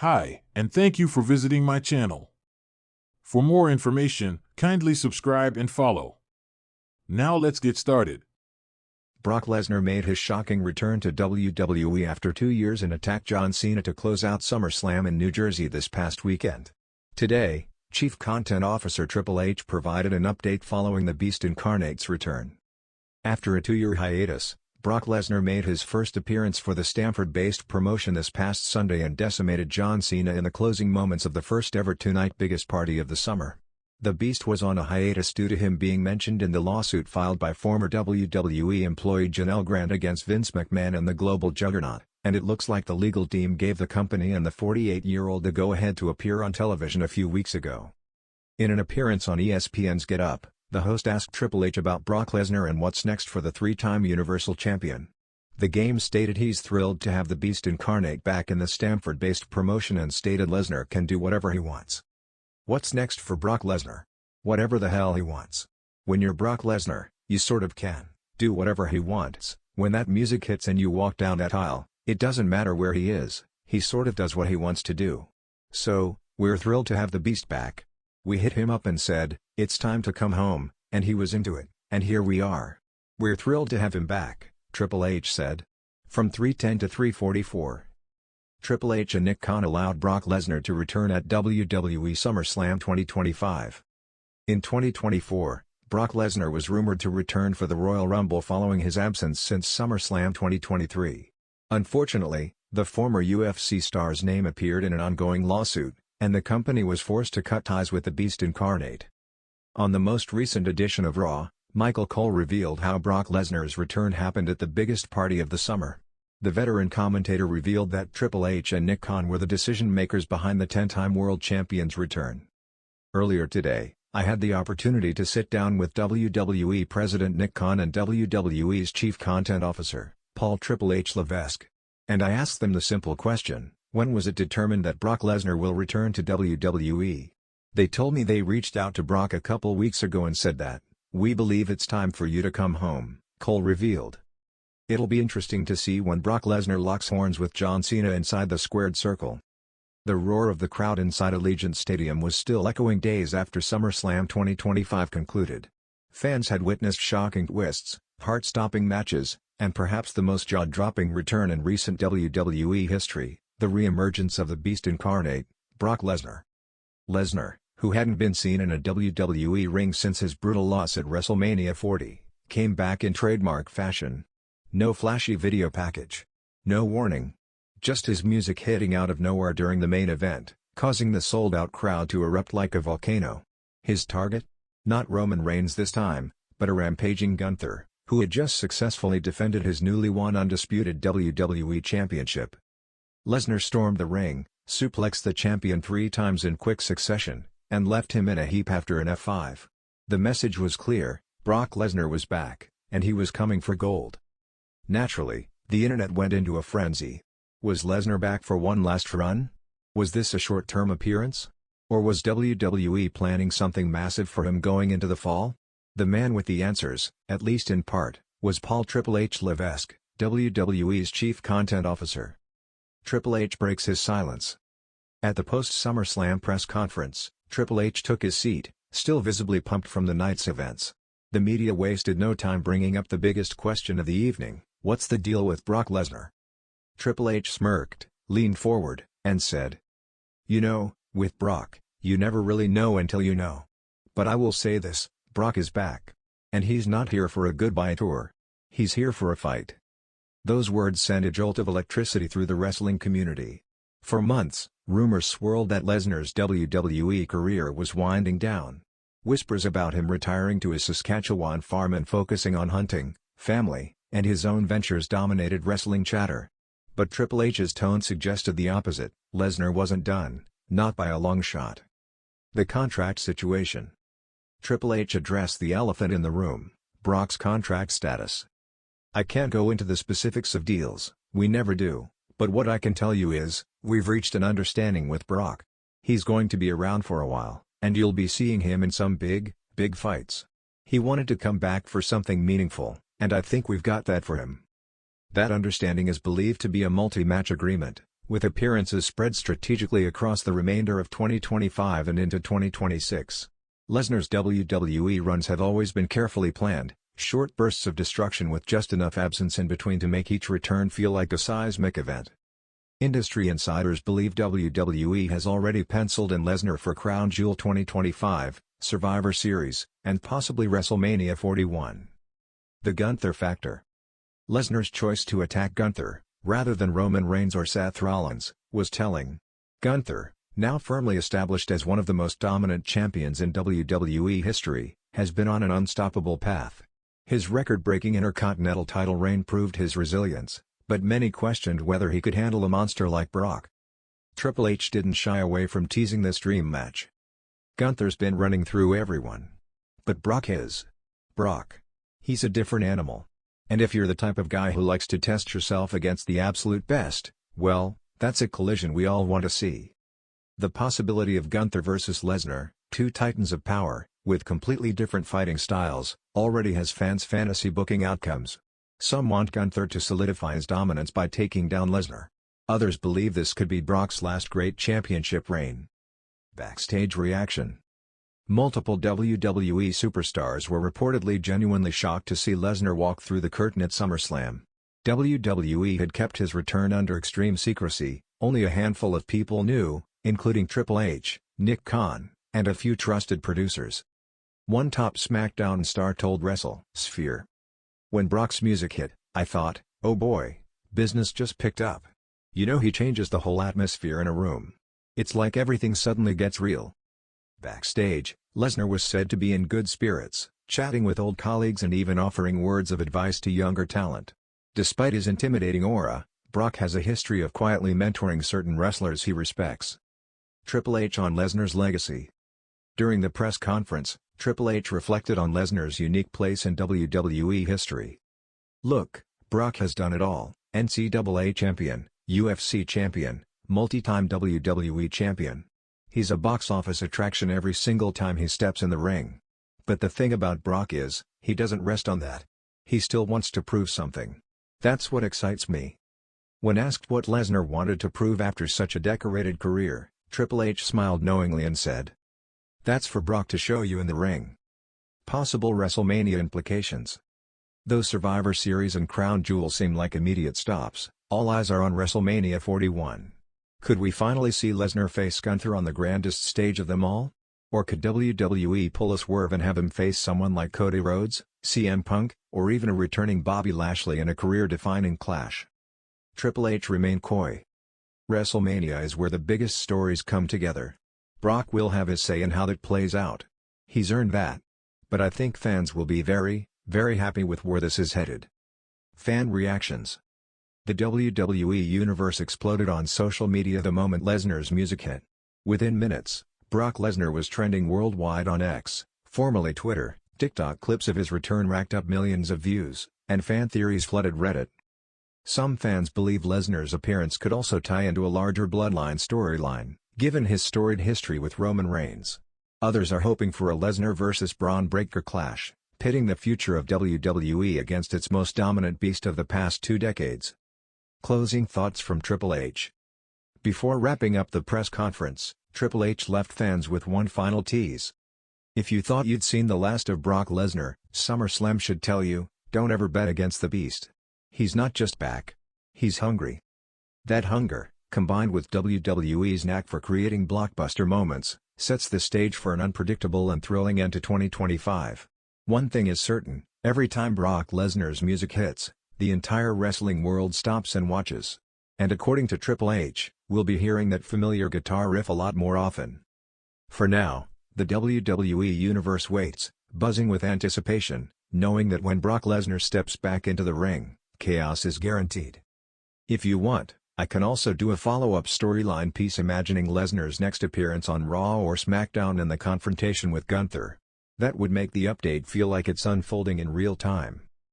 Hi, and thank you for visiting my channel. For more information, kindly subscribe and follow. Now let's get started. Brock Lesnar made his shocking return to WWE after 2 years and attacked John Cena to close out SummerSlam in New Jersey this past weekend. Today, Chief Content Officer Triple H provided an update following the Beast Incarnate's return. After a 2-year hiatus, Brock Lesnar made his first appearance for the Stamford-based promotion this past Sunday and decimated John Cena in the closing moments of the first-ever two-night biggest party of the summer. The Beast was on a hiatus due to him being mentioned in the lawsuit filed by former WWE employee Janelle Grant against Vince McMahon and the Global Juggernaut, and it looks like the legal team gave the company and the 48-year-old the go-ahead to appear on television a few weeks ago. In an appearance on ESPN's Get Up, the host asked Triple H about Brock Lesnar and what's next for the three-time Universal Champion. The Game stated he's thrilled to have the Beast Incarnate back in the Stamford-based promotion and stated Lesnar can do whatever he wants. What's next for Brock Lesnar? Whatever the hell he wants. When you're Brock Lesnar, you sort of can do whatever he wants. When that music hits and you walk down that aisle, it doesn't matter where he is, he sort of does what he wants to do. So, we're thrilled to have the Beast back. We hit him up and said, it's time to come home, and he was into it, and here we are. We're thrilled to have him back, Triple H said. From 310 to 344. Triple H and Nick Khan allowed Brock Lesnar to return at WWE SummerSlam 2025. In 2024, Brock Lesnar was rumored to return for the Royal Rumble following his absence since SummerSlam 2023. Unfortunately, the former UFC star's name appeared in an ongoing lawsuit, and the company was forced to cut ties with the Beast Incarnate. On the most recent edition of Raw, Michael Cole revealed how Brock Lesnar's return happened at the biggest party of the summer. The veteran commentator revealed that Triple H and Nick Khan were the decision-makers behind the 10-time world champion's return. Earlier today, I had the opportunity to sit down with WWE President Nick Khan and WWE's Chief Content Officer, Paul Triple H Levesque. And I asked them the simple question, when was it determined that Brock Lesnar will return to WWE? They told me they reached out to Brock a couple weeks ago and said that, we believe it's time for you to come home, Cole revealed. It'll be interesting to see when Brock Lesnar locks horns with John Cena inside the squared circle. The roar of the crowd inside Allegiant Stadium was still echoing days after SummerSlam 2025 concluded. Fans had witnessed shocking twists, heart-stopping matches, and perhaps the most jaw-dropping return in recent WWE history, the re-emergence of the Beast Incarnate, Brock Lesnar. Lesnar, who hadn't been seen in a WWE ring since his brutal loss at WrestleMania 40, came back in trademark fashion. No flashy video package. No warning. Just his music hitting out of nowhere during the main event, causing the sold-out crowd to erupt like a volcano. His target? Not Roman Reigns this time, but a rampaging Gunther, who had just successfully defended his newly won undisputed WWE Championship. Lesnar stormed the ring, suplexed the champion 3 times in quick succession, and left him in a heap after an F5. The message was clear, Brock Lesnar was back, and he was coming for gold. Naturally, the internet went into a frenzy. Was Lesnar back for one last run? Was this a short-term appearance? Or was WWE planning something massive for him going into the fall? The man with the answers, at least in part, was Paul Triple H Levesque, WWE's Chief Content Officer. Triple H breaks his silence. At the post-SummerSlam press conference, Triple H took his seat, still visibly pumped from the night's events. The media wasted no time bringing up the biggest question of the evening, what's the deal with Brock Lesnar? Triple H smirked, leaned forward, and said, you know, with Brock, you never really know until you know. But I will say this, Brock is back. And he's not here for a goodbye tour. He's here for a fight. Those words sent a jolt of electricity through the wrestling community. For months, rumors swirled that Lesnar's WWE career was winding down. Whispers about him retiring to his Saskatchewan farm and focusing on hunting, family, and his own ventures dominated wrestling chatter. But Triple H's tone suggested the opposite, Lesnar wasn't done, not by a long shot. The contract situation. Triple H addressed the elephant in the room, Brock's contract status. I can't go into the specifics of deals, we never do, but what I can tell you is, we've reached an understanding with Brock. He's going to be around for a while, and you'll be seeing him in some big fights. He wanted to come back for something meaningful, and I think we've got that for him. That understanding is believed to be a multi-match agreement, with appearances spread strategically across the remainder of 2025 and into 2026. Lesnar's WWE runs have always been carefully planned, short bursts of destruction with just enough absence in between to make each return feel like a seismic event. Industry insiders believe WWE has already penciled in Lesnar for Crown Jewel 2025, Survivor Series, and possibly WrestleMania 41. The Gunther Factor. Lesnar's choice to attack Gunther, rather than Roman Reigns or Seth Rollins, was telling. Gunther, now firmly established as one of the most dominant champions in WWE history, has been on an unstoppable path. His record-breaking Intercontinental title reign proved his resilience, but many questioned whether he could handle a monster like Brock. Triple H didn't shy away from teasing this dream match. Gunther's been running through everyone. But Brock is Brock. He's a different animal. And if you're the type of guy who likes to test yourself against the absolute best, well, that's a collision we all want to see. The possibility of Gunther versus Lesnar, two titans of power, with completely different fighting styles, already has fans' fantasy booking outcomes. Some want Gunther to solidify his dominance by taking down Lesnar. Others believe this could be Brock's last great championship reign. Backstage reaction. Multiple WWE superstars were reportedly genuinely shocked to see Lesnar walk through the curtain at SummerSlam. WWE had kept his return under extreme secrecy, only a handful of people knew, including Triple H, Nick Khan, and a few trusted producers. One top SmackDown star told WrestleSphere. When Brock's music hit, I thought, oh boy, business just picked up. You know, he changes the whole atmosphere in a room. It's like everything suddenly gets real. Backstage, Lesnar was said to be in good spirits, chatting with old colleagues and even offering words of advice to younger talent. Despite his intimidating aura, Brock has a history of quietly mentoring certain wrestlers he respects. Triple H on Lesnar's legacy. During the press conference, Triple H reflected on Lesnar's unique place in WWE history. Look, Brock has done it all: NCAA champion, UFC champion, multi-time WWE champion. He's a box office attraction every single time he steps in the ring. But the thing about Brock is, he doesn't rest on that. He still wants to prove something. That's what excites me. When asked what Lesnar wanted to prove after such a decorated career, Triple H smiled knowingly and said, "That's for Brock to show you in the ring." Possible WrestleMania implications. Though Survivor Series and Crown Jewel seem like immediate stops, all eyes are on WrestleMania 41. Could we finally see Lesnar face Gunther on the grandest stage of them all? Or could WWE pull a swerve and have him face someone like Cody Rhodes, CM Punk, or even a returning Bobby Lashley in a career-defining clash? Triple H remained coy. WrestleMania is where the biggest stories come together. Brock will have his say in how that plays out. He's earned that. But I think fans will be very, very happy with where this is headed. Fan reactions. The WWE universe exploded on social media the moment Lesnar's music hit. Within minutes, Brock Lesnar was trending worldwide on X, formerly Twitter. TikTok clips of his return racked up millions of views, and fan theories flooded Reddit. Some fans believe Lesnar's appearance could also tie into a larger bloodline storyline, given his storied history with Roman Reigns. Others are hoping for a Lesnar vs. Braun Breaker clash, pitting the future of WWE against its most dominant beast of the past 2 decades. Closing thoughts from Triple H. Before wrapping up the press conference, Triple H left fans with one final tease. If you thought you'd seen the last of Brock Lesnar, SummerSlam should tell you, don't ever bet against the beast. He's not just back. He's hungry. That hunger, combined with WWE's knack for creating blockbuster moments, sets the stage for an unpredictable and thrilling end to 2025. One thing is certain, every time Brock Lesnar's music hits, the entire wrestling world stops and watches. And according to Triple H, we'll be hearing that familiar guitar riff a lot more often. For now, the WWE universe waits, buzzing with anticipation, knowing that when Brock Lesnar steps back into the ring, chaos is guaranteed. If you want, I can also do a follow-up storyline piece imagining Lesnar's next appearance on Raw or SmackDown and the confrontation with Gunther. That would make the update feel like it's unfolding in real time.